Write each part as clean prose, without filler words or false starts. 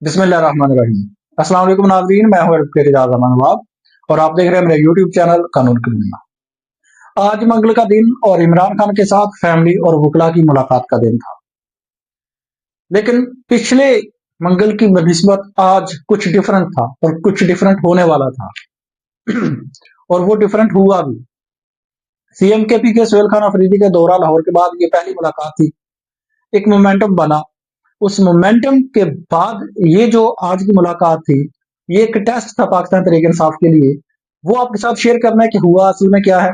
बिस्मिल्लाहिर्रहमानिर्रहीम। अस्सलाम वालेकुम नाज़रीन, मैं हूं एडवोकेट एजाज अमान नवाब और आप देख रहे हैं मेरे यूट्यूब चैनल कानून क्रिमिनल। आज मंगल का दिन और इमरान खान के साथ फैमिली और वकला की मुलाकात का दिन था, लेकिन पिछले मंगल की बनिस्बत आज कुछ डिफरेंट था और कुछ डिफरेंट होने वाला था और वो डिफरेंट हुआ भी। सीएमकेपी के सोहेल खान अफरीदी के दौरा लाहौर के बाद ये पहली मुलाकात थी। एक मोमेंटम बना, उस मोमेंटम के बाद ये जो आज की मुलाकात थी, ये एक टेस्ट था पाकिस्तान तहरीक इंसाफ के लिए। वो आपके साथ शेयर करना है कि हुआ असल में क्या है।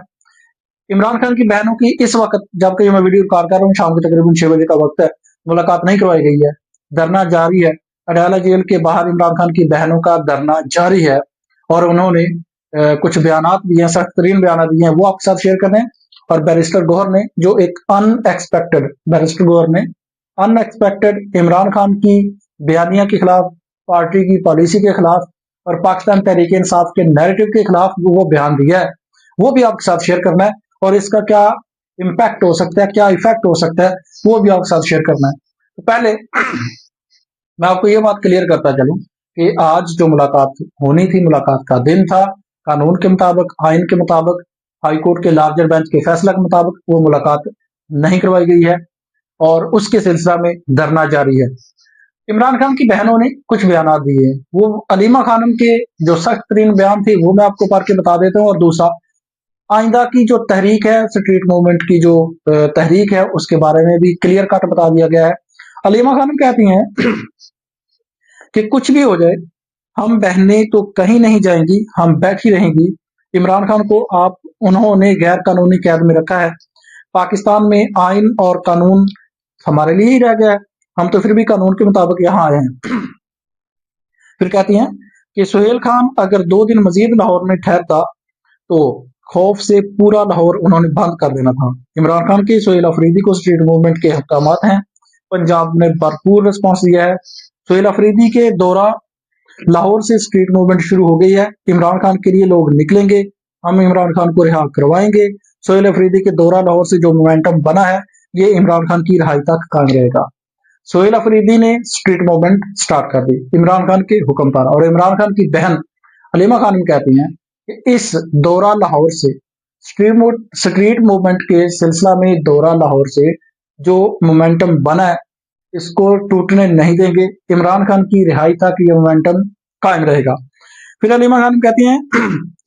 इमरान खान की बहनों की इस वक्त, जबकि मैं वीडियो रिकॉर्ड कर रहा हूँ, शाम के तकरीबन 6 बजे का वक्त है, मुलाकात नहीं करवाई गई है। धरना जारी है। अडयाला जेल के बाहर इमरान खान की बहनों का धरना जारी है और उन्होंने कुछ बयानात दिए हैं, सख्त तरीन बयानात दिए हैं, वो आपके साथ शेयर कर रहे हैं। और बैरिस्टर गौहर ने जो एक अनएक्सपेक्टेड इमरान खान की बयानिया के खिलाफ, पार्टी की पॉलिसी के खिलाफ और पाकिस्तान तहरीक इंसाफ के नैरेटिव के खिलाफ वो बयान दिया है, वो भी आपके साथ शेयर करना है। और इसका क्या इम्पैक्ट हो सकता है, क्या इफेक्ट हो सकता है, वो भी आपके साथ शेयर करना है। तो पहले मैं आपको ये बात क्लियर करता चलूं कि आज जो मुलाकात होनी थी, मुलाकात का दिन था। कानून के मुताबिक, आइन के मुताबिक, हाई कोर्ट के लार्जर बेंच के फैसला के मुताबिक वो मुलाकात नहीं करवाई गई है और उसके सिलसिला में धरना जारी है। इमरान खान की बहनों ने कुछ बयान दिए हैं। वो अलीमा खानम के जो सख्त तरीन बयान थे वो मैं आपको पढ़ के बता देता हूँ, और दूसरा आइंदा की जो तहरीक है, स्ट्रीट मूवमेंट की जो तहरीक है, उसके बारे में भी क्लियर कट बता दिया गया है। अलीमा खानम कहती हैं कि कुछ भी हो जाए, हम बहनें तो कहीं नहीं जाएंगी, हम बैठी रहेंगी। इमरान खान को उन्होंने गैर कानूनी कैद में रखा है। पाकिस्तान में आइन और कानून हमारे लिए ही रह गया है, हम तो फिर भी कानून के मुताबिक यहाँ आए हैं। फिर कहती हैं कि सोहेल खान अगर 2 दिन मजीद लाहौर में ठहरता तो खौफ से पूरा लाहौर उन्होंने बंद कर देना था। इमरान खान के सोहेल अफरीदी को स्ट्रीट मूवमेंट के अहकामात हैं। पंजाब ने भरपूर रिस्पॉन्स दिया है। सोहेल अफरीदी के दौरा लाहौर से स्ट्रीट मूवमेंट शुरू हो गई है। इमरान खान के लिए लोग निकलेंगे, हम इमरान खान को रिहा करवाएंगे। सोहेल अफरीदी के दौरा लाहौर से जो मोमेंटम बना है, ये इमरान खान की रिहाई तक कायम रहेगा। सोहेल अफरीदी ने स्ट्रीट मूवमेंट स्टार्ट कर दी इमरान खान के हुक्म पर, और इमरान खान की बहन अलीमा खान कहती हैं कि इस दौरा लाहौर से, स्ट्रीट मूवमेंट के सिलसिला में दौरा लाहौर से जो मोमेंटम बना है, इसको टूटने नहीं देंगे। इमरान खान की रिहाई तक ये मोमेंटम कायम रहेगा। फिर अलीमा खान कहती हैं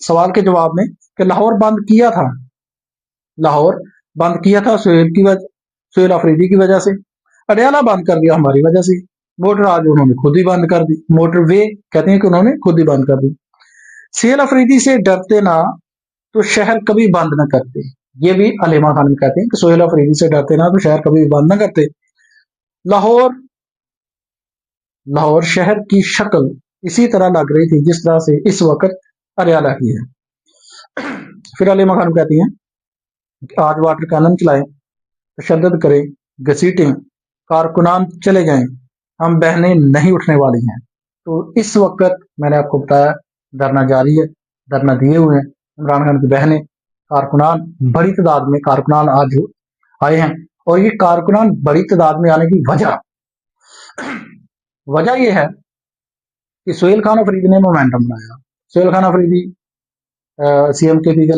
सवाल के जवाब में कि लाहौर बंद किया था सोहेल अफरीदी की वजह से, अडयाला बंद कर दिया हमारी वजह से, मोटर आज उन्होंने खुद ही बंद कर दी, मोटरवे कहते हैं कि उन्होंने खुद ही बंद कर दी। सोहेल अफरीदी से डरते ना तो शहर कभी बंद ना करते। ये भी अलीमा खान कहते हैं कि सोहेल अफरीदी से डरते ना तो शहर कभी बंद ना करते। लाहौर शहर की शक्ल इसी तरह लग रही थी जिस तरह से इस वक्त अडयाला की है। फिर अलीमा खान कहती हैं कि आज वाटर कैनन चलाएं, तशद्दुद करें, घसीटें, कारकुनान चले जाएं, हम बहनें नहीं उठने वाली हैं। तो इस वक्त मैंने आपको बताया धरना जारी है, धरना दिए हुए हैं इमरान खान की बहनें, कारकुनान बड़ी तादाद में कारकुनान आज आए हैं। और ये कारकुनान बड़ी तादाद में आने की वजह यह है कि सोहेल खान अफरीदी ने मोमेंटम बनाया। सोहेल खान अफरीदी सीएमकेपी के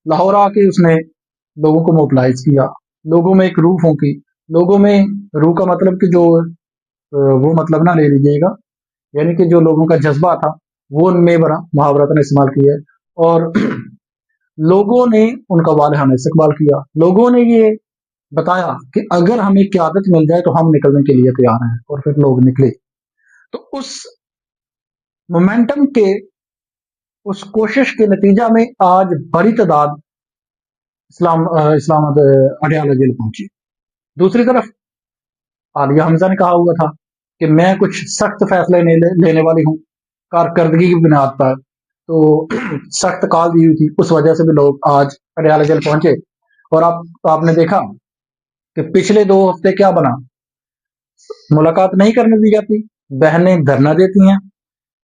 लाहौर आके उसने लोगों को मोबिलाइज किया, लोगों में एक रूह फूंकी। लोगों में रूह का मतलब कि जो वो मतलब ना ले लीजिएगा, यानी कि जो लोगों का जज्बा था वो उनमें बड़ा मुहावरत ने इस्तेमाल किया है। और लोगों ने उनका वालहाना इस्तकबाल किया। लोगों ने ये बताया कि अगर हमें क़यादत मिल जाए तो हम निकलने के लिए तैयार हैं, और फिर लोग निकले। तो उस मोमेंटम के, उस कोशिश के नतीजा में आज बड़ी तादाद इस्लामाबाद अडयाला जेल पहुंची। दूसरी तरफ आलिया हमजा ने कहा हुआ था कि मैं कुछ सख्त फैसले लेने वाली हूँ कारकर्दगी की बुनियाद पर, तो सख्त कॉल दी हुई थी, उस वजह से भी लोग आज अडयाला जेल पहुंचे। और आपने देखा कि पिछले 2 हफ्ते क्या बना, मुलाकात नहीं करने दी जाती, बहनें धरना देती हैं,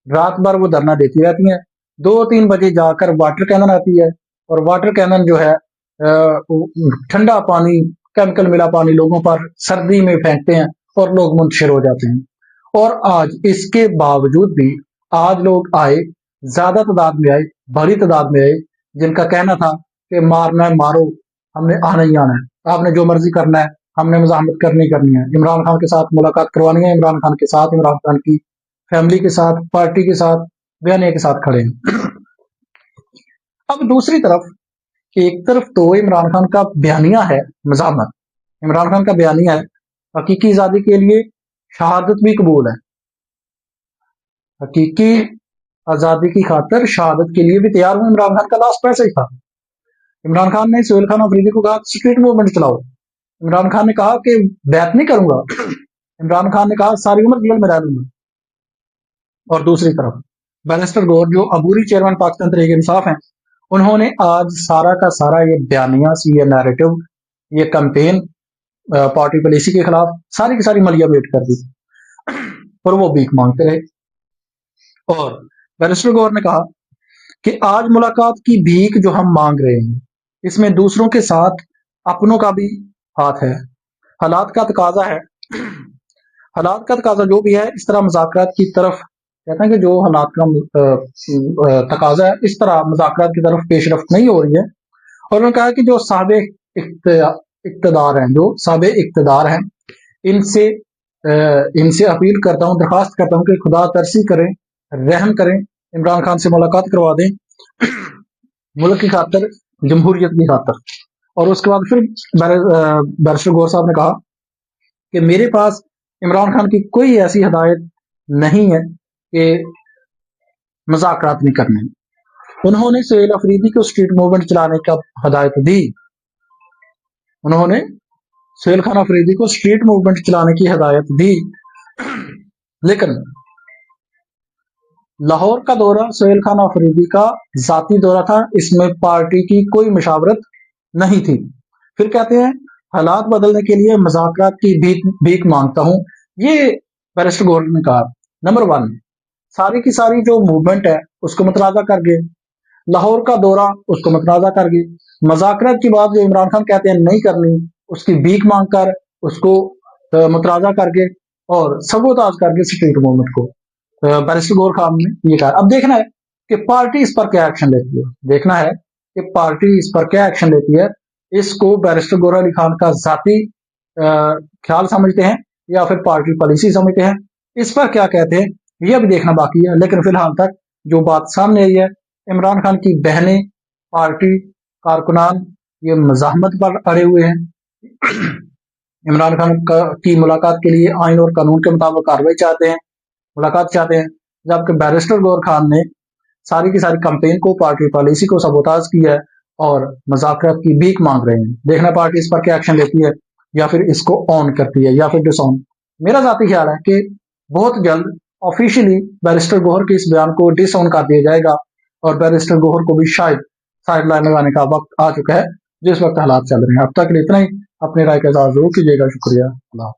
रात भर वो धरना देती रहती हैं, 2-3 बजे जाकर वाटर कैनन आती है, और वाटर कैनन जो है ठंडा पानी, केमिकल मिला पानी लोगों पर सर्दी में फेंकते हैं और लोग मुंतशिर हो जाते हैं। اور आज इसके बावजूद भी आज लोग आए, ज्यादा तादाद में आए, बड़ी तादाद में आए, जिनका कहना था कि मारना है मारो, हमने आना ही आना है, आपने जो मर्जी करना है, हमने मज़ाहमत करनी करनी है, इमरान खान के साथ मुलाकात करवानी है, इमरान खान के साथ, इमरान खान की फैमिली के साथ, पार्टी के साथ, बयानिया के साथ खड़े हैं। अब दूसरी तरफ, एक तरफ तो इमरान खान का बयानिया है मज़ाहमत, इमरान खान का बयानिया है हकीकी आज़ादी के लिए शहादत भी कबूल है, हकीकी आज़ादी की खातर शहादत के लिए भी तैयार हूं। इमरान खान का लास्ट पैसा ही था। इमरान खान ने सुहेल खान अफरीदी को कहा स्ट्रीट मूवमेंट चलाओ, इमरान खान ने कहा कि बैत नहीं करूंगा, इमरान खान ने कहा सारी उम्र जेल में रह लूंगा। और दूसरी तरफ बैरिस्टर गौहर जो अबूरी चेयरमैन पाकिस्तान तहरीक इंसाफ हैं, उन्होंने आज सारा का सारा ये बयानिया सी, ये नैरेटिव, ये कैंपेन पार्टी पॉलिसी के खिलाफ सारी की सारी मलिया वेट कर दी और वो भीख मांगते रहे। और बैरिस्टर गौहर ने कहा कि आज मुलाकात की भीख जो हम मांग रहे हैं, इसमें दूसरों के साथ अपनों का भी हाथ है। हालात का तकाजा है, हालात का तकाजा जो भी है, इस तरह मुज़ाकरात की तरफ कहते हैं कि जो हालात का तकाजा है, इस तरह मुज़ाकरात की तरफ पेशरफ्त नहीं हो रही है। और उन्होंने कहा कि जो साहबे इक़्तिदार हैं, जो साहबे इक़्तिदार हैं, इनसे अपील करता हूँ, दरख्वास्त करता हूँ कि खुदा तरसी करें, रहम करें, इमरान खान से मुलाकात करवा दें मुल्क की खातर, जमहूरियत की खातर। और उसके बाद फिर बैरिस्टर गौहर साहब ने कहा कि मेरे पास इमरान खान की कोई ऐसी हदायत नहीं है कि मुज़ाकरात नहीं करने। उन्होंने सुहेल अफरीदी को स्ट्रीट मूवमेंट चलाने का हदायत दी, उन्होंने सुहेल खान अफरीदी को स्ट्रीट मूवमेंट चलाने की हदायत दी, लेकिन लाहौर का दौरा सुहेल खान अफरीदी का जाती दौरा था, इसमें पार्टी की कोई मशावरत नहीं थी। फिर कहते हैं हालात बदलने के लिए मुज़ाकरात की भीख मांगता हूं। ये बैरिस्टर गौहर ने कहा। नंबर 1, सारी की सारी जो मूवमेंट है उसको मतनाज़ा कर गए, लाहौर का दौरा उसको मतनाज़ा कर गए, मुज़ाकरात की बात जो इमरान खान कहते हैं नहीं करनी, उसकी भीख मांग कर उसको मतनाज़ा कर गए और सबोताज कर गए स्ट्रीट मूवमेंट को। बैरिस्टर गौहर खान ने ये कहा। अब देखना है कि पार्टी इस पर क्या एक्शन लेती है, देखना है कि पार्टी इस पर क्या एक्शन लेती है। इसको बैरिस्टर गौहर अली खान का जाती ख्याल समझते हैं या फिर पार्टी पॉलिसी समझते हैं, इस पर क्या कहते हैं यह भी देखना बाकी है। लेकिन फिलहाल तक जो बात सामने आई है, इमरान खान की बहनें, पार्टी कारकुनान ये मज़ाहमत पर अड़े हुए हैं। इमरान खान की मुलाकात के लिए आइन और कानून के मुताबिक कार्रवाई चाहते हैं, मुलाकात चाहते हैं, जबकि बैरिस्टर गौहर खान ने सारी की सारी कैंपेन को, पार्टी पॉलिसी को सबोताज किया है और मुज़ाकरात की भीख मांग रहे हैं। देखना पार्टी इस पर क्या एक्शन लेती है, या फिर इसको ऑन करती है या फिर डिसऑन। मेरा ज़ाती ख्याल है कि बहुत जल्द ऑफिशियली बैरिस्टर गौहर के इस बयान को डिसऑन कर दिया जाएगा और बैरिस्टर गौहर को भी शायद साइड लाइन लगाने का वक्त आ चुका है, जिस वक्त हालात चल रहे हैं। अब तक के लिए इतना ही। अपनी राय का इज़हार जरूर कीजिएगा। शुक्रिया। अल्लाह।